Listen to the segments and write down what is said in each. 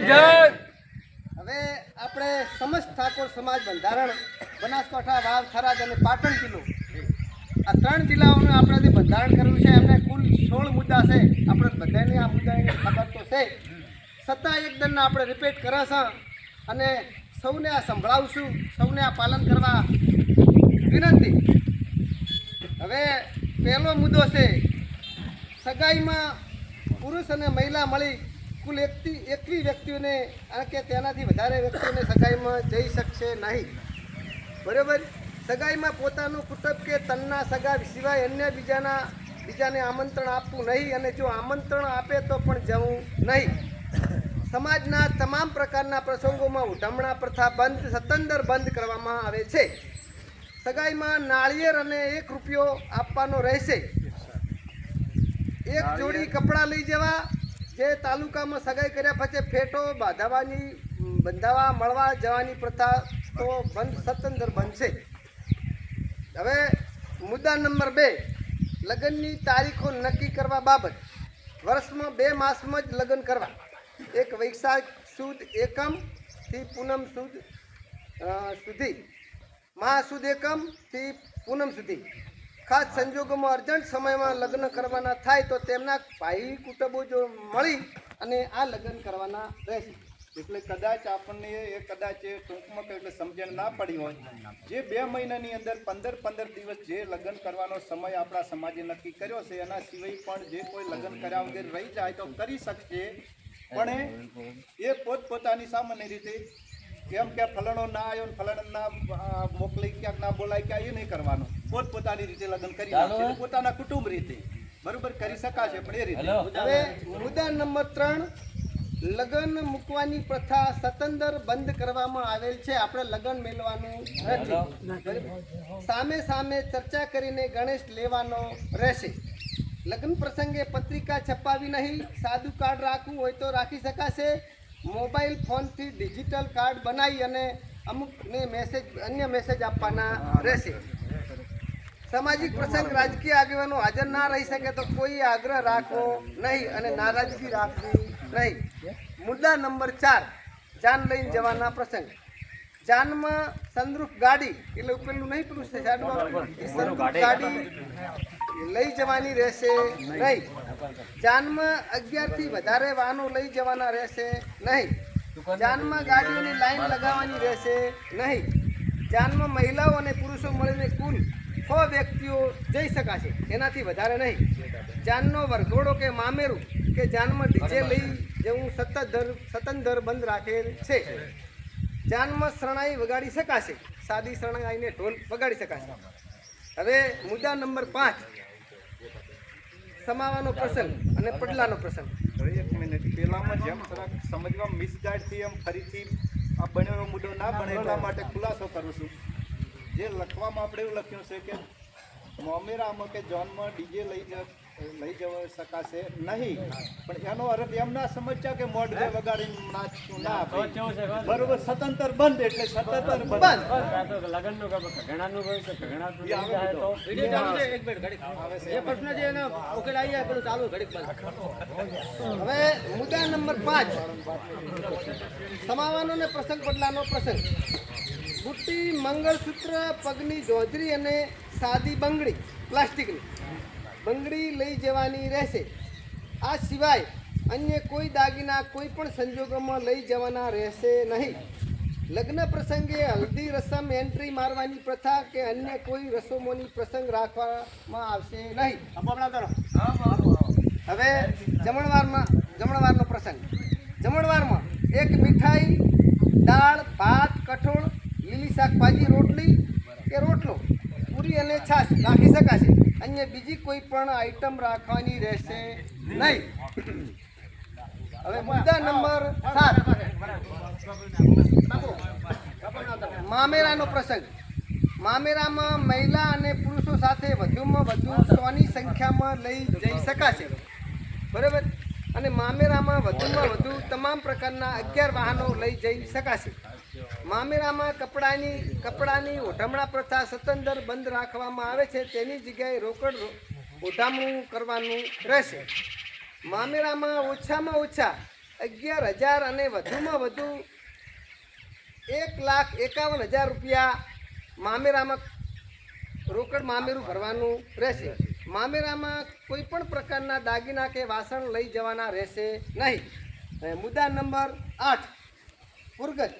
હવે આપણે સમસ્ત ઠાકોર સમાજ બંધારણ બનાસકાંઠા, વાવ, થરાદ અને પાટણ જિલ્લો, આ 3 જિલ્લાઓનું આપણે બંધારણ કર્યું છે. એમને કુલ 16 મુદ્દા છે. આપણે બધાને આ મુદ્દાની ખબર તો છે, છતાં એકદમ આપણે રિપીટ કરે છે અને સૌને આ સંભળાવશું, સૌને આ પાલન કરવા વિનંતી. હવે પહેલો મુદ્દો છે, સગાઈમાં પુરુષ અને મહિલા મળી કુલ 21 વ્યક્તિઓને કે તેનાથી વધારે વ્યક્તિઓને સગાઈમાં જઈ શકશે નહીં. બરાબર. સગાઈમાં પોતાનું કુટુંબ કે તનના સગા સિવાય અન્ય બીજાને આમંત્રણ આપવું નહીં, અને જો આમંત્રણ આપે તો પણ જવું નહીં. સમાજના તમામ પ્રકારના પ્રસંગોમાં ઉઠમણા પ્રથા સતંદર બંધ કરવામાં આવે છે. સગાઈમાં નાળિયેર અને 1 રૂપિયો આપવાનો રહેશે. 1 જોડી કપડાં લઈ જવા. જે તાલુકામાં સગાઈ કર્યા પછી ફેટો બંધાવા મળવા જવાની પ્રથા તો સતંદર બંધ છે. હવે મુદ્દા નંબર 2, લગ્નની તારીખો નક્કી કરવા બાબત. વર્ષમાં 2 માસમાં જ લગ્ન કરવા. એક વૈશાખ સુદ એકમથી પૂનમ સુદ સુધી, મહાસુદ એકમથી પૂનમ સુધી. ખાસ સંજોગોમાં અર્જન્ટ સમયમાં લગ્ન કરવાના થાય તો તેમના ભાઈ કુટુંબો જો મળી અને આ લગ્ન કરવાના રહેશે. એટલે કદાચ આપણને કદાચ ટૂંકમાં એટલે સમજણ ના પડી હોય, જે 2 મહિનાની અંદર 15 દિવસ જે લગ્ન કરવાનો સમય આપણા સમાજે નક્કી કર્યો છે, એના સિવાય પણ જે કોઈ લગ્ન કર્યા વગર રહી જાય તો કરી શકશે. પણ એ પોતપોતાની સામાન્ય રીતે કેમ કે ફલાણો ના આવ્યો, ફલાણા ના મોકલી, ક્યાંક ના બોલાય, ક્યાં એ નહીં કરવાનું. પોતપોતાની રીતે લગ્ન કરી શકશે, પોતાના કુટુંબ રીતે બરોબર કરી શકાશે. પણ એ રીતે. હવે મુદ્દા નંબર 3, લગ્ન મૂકવાની પ્રથા સતંદર બંધ કરવામાં આવેલ છે. આપણે લગ્ન મેળવાનું નથી. સામે સામે ચર્ચા કરીને ગણેશ લેવાનો રહેશે. લગ્ન પ્રસંગે પત્રિકા છપાવી નહીં. સાદું કાર્ડ રાખવું હોય તો રાખી શકાશે. મોબાઈલ ફોનથી ડિજિટલ કાર્ડ બનાવી અને અમુકને અન્ય મેસેજ આપવાના રહેશે. સામાજિક પ્રસંગ રાજકીય આગેવાનો હાજર ના રહી શકે તો કોઈ આગ્રહ રાખવો નહીં અને નારાજગી રાખવી નહીં. મુદ્દા નંબર 4, જાન લઈને જવાના પ્રસંગ. જાનમાં સનરૂફ ગાડી એટલે પેલું નહીં, પેલું સનરૂફ ગાડી લઈ જવાની રહેશે નહીં. જાનમાં 11 થી વધારે વાહનો લઈ જવાના રહેશે નહીં. જાનમાં ગાડીઓની લાઈન લગાવવાની રહેશે નહીં. જાનમાં મહિલાઓ અને પુરુષો મળીને કુલ 6 વ્યક્તિઓ જઈ શકાશે, એનાથી વધારે નહીં. જાનનો વરઘોડો કે મામેરું કે જાનમાં ડીજે લઈ જવું સતંદર બંધ રાખેલ છે. જાનમાં શરણાઈ વગાડી શકાશે. સાદી શરણાઈને ઢોલ વગાડી શકાશે. હવે મુદ્દા નંબર 5, સમાવાનો પ્રસંગ અને પડલાનો પ્રસંગ. 1 મિનિટ પહેલામાં જેમ થોડાક સમજવા મિસગાઈડથી એમ ફરીથી આ બનેલો મુદ્દો ના બને એટલા માટે ખુલાસો કરું છું. જે લખવામાં આપણે એવું લખ્યું છે કે મોમેરામાં કે જોનમાં ડીજે લઈ જવા શકાશે નહીં. પણ એનો અર્થ એમ ના સમજ્યા કે મોઢ વગાડીને નાચતું ના આપે. બરોબર. સતંતર બંધ એટલે સતંતર બંધ. હવે મુદ્દા નંબર 5, સમાવાનો ને પ્રસંગ પડલાનો પ્રસંગ. બુટ્ટી, મંગળસૂત્ર, પગની જોંજરી અને સાદી બંગડી, પ્લાસ્ટિકની બંગડી લઈ જવાની રહેશે. આ સિવાય અન્ય કોઈ દાગીના કોઈ પણ સંજોગોમાં લઈ જવાના રહેશે નહીં. લગ્ન પ્રસંગે હલ્દી રસમ, એન્ટ્રી મારવાની પ્રથા કે અન્ય કોઈ રસમોની પ્રસંગ રાખવામાં આવશે નહીં. હવે જમણવારનો પ્રસંગ. જમણવારમાં 1 મીઠાઈ, દાળ, ભાત, કઠોળ, લીલી શાકભાજી, રોટલી કે રોટલો, પૂરી અને છાશ રાખી શકાશે. અન્ય બીજી કોઈ પણ આઈટમ રાખવાની રહેશે નહીં. હવે મુદ્દા નંબર 7, મામેરાનો પ્રસંગ. મામેરામાં મહિલા અને પુરુષો સાથે વધુમાં વધુ 100ની સંખ્યામાં લઈ જઈ શકાશે. બરાબર. અને મામેરામાં વધુમાં વધુ તમામ પ્રકારના 11 વાહનો લઈ જઈ શકાશે. મામેરામાં કપડાની ઓઢમણા પ્રથા સતંદર બંધ રાખવામાં આવે છે. તેની જગ્યાએ રોકડ ઓઢામણું કરવાનું રહેશે. મામેરામાં ઓછામાં ઓછા 11,000 અને વધુમાં વધુ 1,51,000 રૂપિયા મામેરામાં રોકડ મામેરું ભરવાનું રહેશે. મામેરામાં કોઈ પણ પ્રકારના દાગીના કે વાસણ લઈ જવાના રહેશે નહીં. મુદ્દા નંબર 8 પુરગત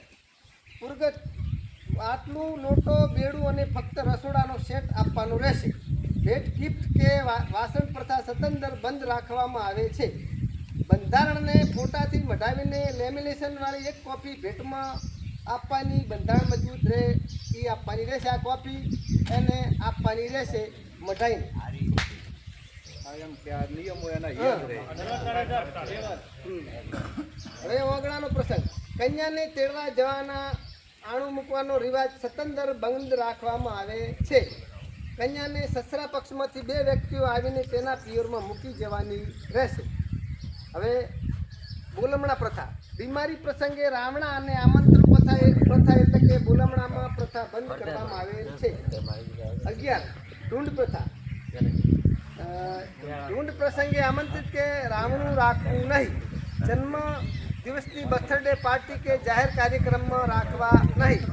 આટલું નોટો બેડું અને ફક્ત રસોડાનો સેટ આપવાનું રહેશે. ભેટ ગિફ્ટ કે વાસણ પ્રથા સતંદર બંધ રાખવામાં આવે છે. બંધારણને ફોટાથી મઢાવીને લેમિનેશનવાળી એક કોપી ભેટમાં આપવાની, બંધારણ મજબૂત રહે એ આપવાની રહેશે. આ કોપી એને આપવાની રહેશે મઢાઈને. એમ કે આ નિયમો એના યાદ રહે. હવે ઓગણાનો પ્રસંગ. કન્યાને તેડવા જવાના આણું મૂકવાનો રિવાજ સતંદર બંધ રાખવામાં આવે છે. કન્યાને સસરા પક્ષમાંથી 2 વ્યક્તિઓ આવીને તેના પિયરમાં મૂકી જવાની રહેશે. હવે બોલમણા પ્રથા. બીમારી પ્રસંગે રાવણા અને આમંત્રણ પ્રથા એટલે કે બોલમણામાં પ્રથા બંધ કરવામાં આવે છે. 11 ઢૂંઢ પ્રથા. ઢૂંઢ પ્રસંગે આમંત્રિત કે રાવણું રાખવું નહીં. જન્મ દિવસની બર્થડે પાર્ટી કે જાહેર કાર્યક્રમમાં રાખવા નહીં.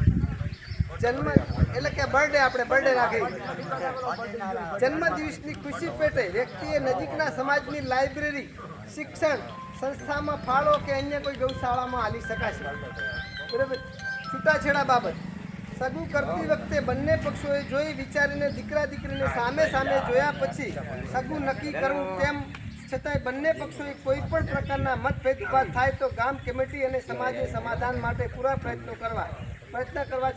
જન્મ એટલે કે બર્થડે, આપણે બર્થડે રાખી. જન્મ દિવસની ખુશી પેટે વ્યક્તિએ નજીકના સમાજની લાઇબ્રેરી, શિક્ષણ સંસ્થામાં ફાળો કે અન્ય કોઈ ગૌશાળામાં આલી શકાશે. બરાબર. છૂટાછેડા બાબત. સગું કરતી વખતે બંને પક્ષોએ જોઈ વિચારીને દીકરા દીકરીને સામે જોયા પછી સગું નક્કી કરવું. તેમ છતાંય બંને પક્ષોએ કોઈ પણ પ્રકારના મતભેદ ઉભા થાય તો ગામ કમિટી અને સમાજે સમાધાન માટે પૂરા પ્રયત્ન કરવા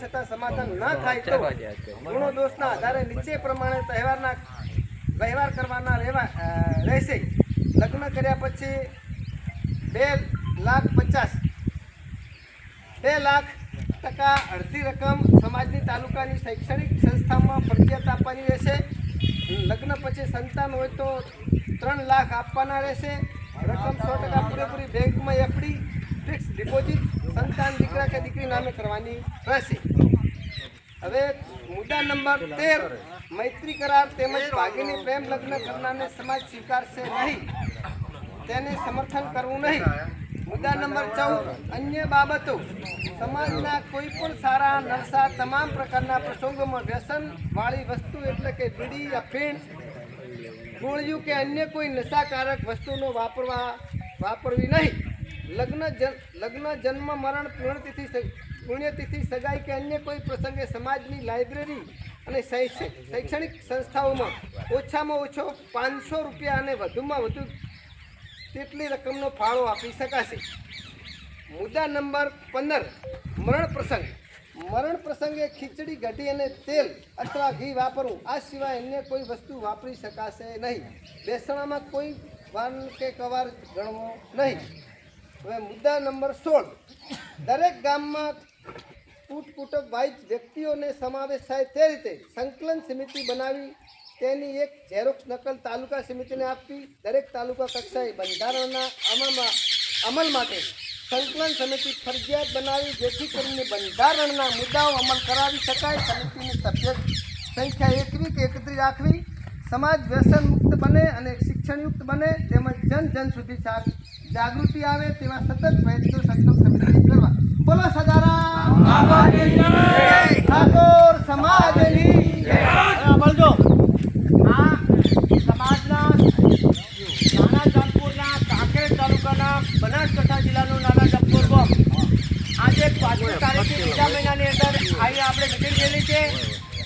છતાં સમાધાન ન થાય તો ગુનો દોષના આધારે નીચે પ્રમાણે વ્યવહાર કરવાના રહેશે. લગ્ન કર્યા પછી 2,50,000% અડધી રકમ સમાજની તાલુકાની શૈક્ષણિક સંસ્થામાં ફરજિયાત આપવાની રહેશે. લગ્ન પછી સંતાન હોય તો 3 લાખ આપવાના રહેશે. રકમ 100% પૂરેપૂરી બેંકમાં એફડી ફિક્સ ડિપોઝિટ સંતાન દીકરા કે દીકરી નામે કરવાની રહેશે. હવે મુદ્દા નંબર 13 મૈત્રી કરાર તેમજ ભાગીની પ્રેમ લગ્ન કરનારને સમાજ સ્વીકારશે નહીં, તેને સમર્થન કરવું નહીં. મુદ્દા નંબર 14 અન્ય બાબતો. સમાજના કોઈ પણ સારા નરસા તમામ પ્રકારના પ્રસંગોમાં વ્યસનવાળી વસ્તુ એટલે કે બીડી, અફીણ, ગોળિયું કે અન્ય કોઈ નશાકારક વસ્તુનો વાપરવી નહીં. લગ્ન, જન્મ, મરણ, પુણ્યતિથિ, સગાઈ કે અન્ય કોઈ પ્રસંગે સમાજની લાઇબ્રેરી અને શૈક્ષણિક સંસ્થાઓમાં ઓછામાં ઓછો 500 રૂપિયા અને વધુમાં વધુ તેટલી રકમનો ફાળો આપી શકાશે. મુદ્દા નંબર 15 મરણ પ્રસંગ. મરણ પ્રસંગે ખીચડી, કઢી અને તેલ અથવા ઘી વાપરવું. આ સિવાય અન્ય કોઈ વસ્તુ વાપરી શકાશે નહીં. બેસણામાં કોઈ વાન કે કવાર ગણવો નહીં. હવે મુદ્દા નંબર 16 દરેક ગામમાં કુટુંબ વાઇઝ વ્યક્તિઓને સમાવેશ થાય તે રીતે સંકલન સમિતિ બનાવી તેની એક ઝેરોક્ષ નકલ તાલુકા સમિતિને આપવી. દરેક તાલુકા કક્ષાએ બંધારણના અમલ માટે સંકલન સમિતિ ફરજિયાત બનાવી જેથી કરીને બંધારણના મુદ્દાઓ અમલ કરાવી શકાય. સમિતિની સભ્ય સંખ્યા 21 કે 31 રાખવી. સમાજ વ્યસન મુક્ત બને અને શિક્ષણયુક્ત બને તેમજ જન સુધી જાગૃતિ આવે તેવા સતત પ્રયત્નો સંકલ્પ સમિતિ કરવા. બોલો સદારામ ઠાકોર સમાજની બોલજો. આ સમાજના નાના જામપુરના કાંકરેજ તાલુકાના બનાસકાંઠા જિલ્લાનું નાના જામપુર ગામ આજે 5મી તારીખે બીજા મહિનાની અંદર આવી આપણે મિટિંગ થયેલી છે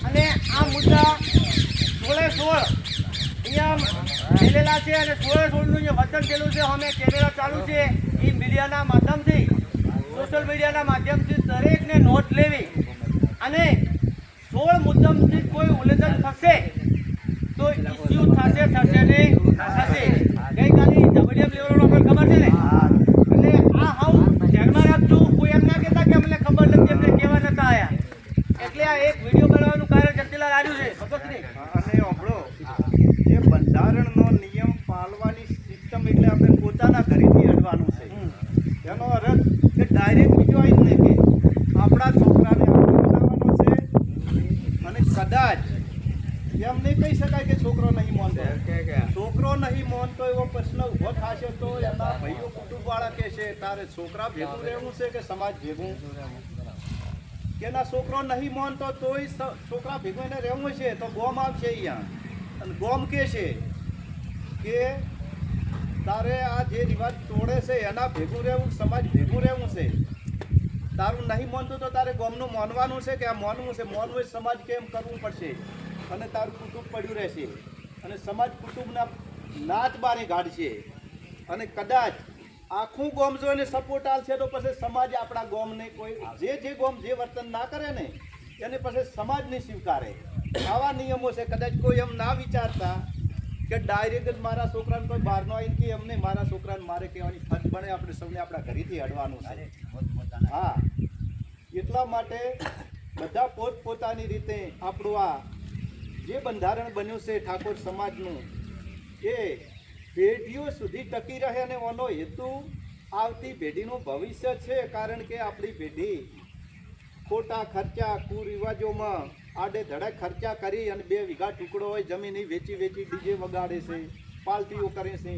અને આ મુદ્દા 16 અહીંયા મેલેલા છે અને 16નું જે વચન થયેલું છે અમે કેમેરા ચાલુ છે એ મીડિયાના માધ્યમથી, સોશિયલ મીડિયાના માધ્યમથી દરેકને નોંધ લેવી અને 16 મુદ્દાથી કોઈ ઉલ્લંઘન થશે તો ઇસ્યુ થશે નહીં થશે. ગઈકાલે WM લેવલનો આપણે ખબર છે ને, એટલે આ હું ધ્યાનમાં રાખજો. કોઈ એમ ના કહેતા કે અમને ખબર નથી, એમને કહેવા નતા આવ્યા. એટલે આ એક વિડીયો બનાવવાનું કાર્ય જટિલાલ આવ્યું છે ભગતની. અને આપણો જે બંધારણનો નિયમ પાળવાની સિસ્ટમ એટલે આપણે પોતાના ઘરેથી અડવાનું છે. એનો અર્થ કે ડાયરેક્ટ બીજો આવી જ નહીં કે આપણા છોકરાને આપણે બનાવવાનો છે અને કદાચ એમ નહીં કહી શકાય કે છોકરો નહીં માનતો. છોકરો નહીં માનતો એવો પ્રશ્ન ઉભો થશે તો એના ભાઈઓ કુટુંબવાળા કહે છે તારે છોકરા ભેગું રહેવું છે કે સમાજ ભેગું? કે ના છોકરો નહીં માનતો તોય છોકરા ભેગું એને રહેવું છે તો ગોમ આવશે અહીંયા અને ગોમ કે છે કે તારે આ જે રિવાજ તોડે છે એના ભેગું રહેવું, સમાજ ભેગું રહેવું છે. તારું નહીં માનતું તો તારે ગોમનું માનવાનું છે કે આ માનવું છે, માનવું સમાજ કેમ કરવું પડશે અને તારું કુટુંબ પડ્યું રહેશે અને સમાજ કુટુંબના નાચ બારી કાઢશે અને કદાચ આખું ગોમ જો એને સપોર્ટ આલશે તો પછી સમાજ આપણા ગોમને કોઈ જે ગોમ જે વર્તન ના કરે ને એને પછી સમાજ નહીં સ્વીકારે. આવા નિયમો છે. કદાચ કોઈ એમ ના વિચારતા કે ડાયરેક્ટ જ મારા છોકરાને કોઈ બહારનો આવીને કે એમને મારા છોકરાને મારે કહેવાની ફરજ બને, આપણે સૌને આપણા ઘરેથી હડવાનું છે. હા, એટલા માટે બધા પોતપોતાની રીતે આપણું આ જે બંધારણ બન્યું છે ઠાકોર સમાજનું એ પેઢીઓ સુધી ટકી રહે અને એનો હેતુ આવતી પેઢીનું ભવિષ્ય છે. કારણ કે આપણી પેઢી ખોટા ખર્ચા કુરિવાજોમાં આડે ધડે ખર્ચા કરી અને 2 વીઘા ટુકડો હોય જમીન વેચી ડીજે વગાડે છે, પાર્ટીઓ કરે છે.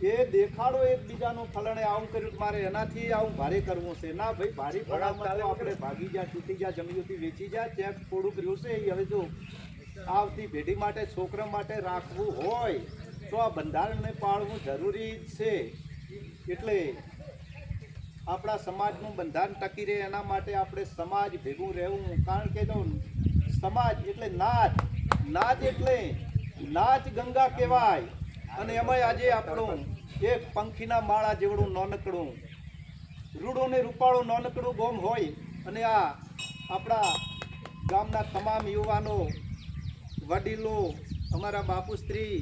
એ દેખાડો એકબીજાનો ફલણે આવું કર્યું મારે એનાથી આવું ભારે કરવું છે. ના ભાઈ, ભારે પડાવમાં તો આપણે ભાગી જા, તૂટી જા, જમીનથી વેચી જા, ત્યાં થોડુંક રહ્યું છે. એ હવે જો આવતી પેઢી માટે છોકરા માટે રાખવું હોય તો આ બંધારણને પાળવું જરૂરી છે. એટલે આપણા સમાજનું બંધારણ ટકી રહે એના માટે આપણે સમાજ ભેગું રહેવું. કારણ કે જો સમાજ એટલે નાચ એટલે નાચ ગંગા કહેવાય. અને એમાં આજે આપણું એક પંખીના માળા જેવડું નાનકડું રૂડું ને રૂપાળું નાનકડું ગોમ હોય અને આ આપણા ગામના તમામ યુવાનો, વડીલો, અમારા બાપુશ્રી,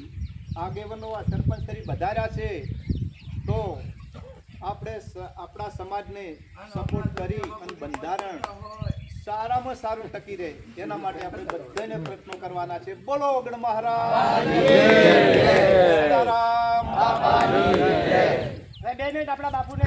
આગેવાનો, આ સરપંચશ્રી વધાર્યા છે તો આપણે આપણા સમાજને સપોર્ટ કરી અને બંધારણ સારામાં સારું ટકી રહે એના માટે આપણે બધાને પ્રયત્નો કરવાના છે. બોલો ઓગણ મહારાજ, સીતારામ બાપાની જય. 2 મિનિટ આપણા બાપુને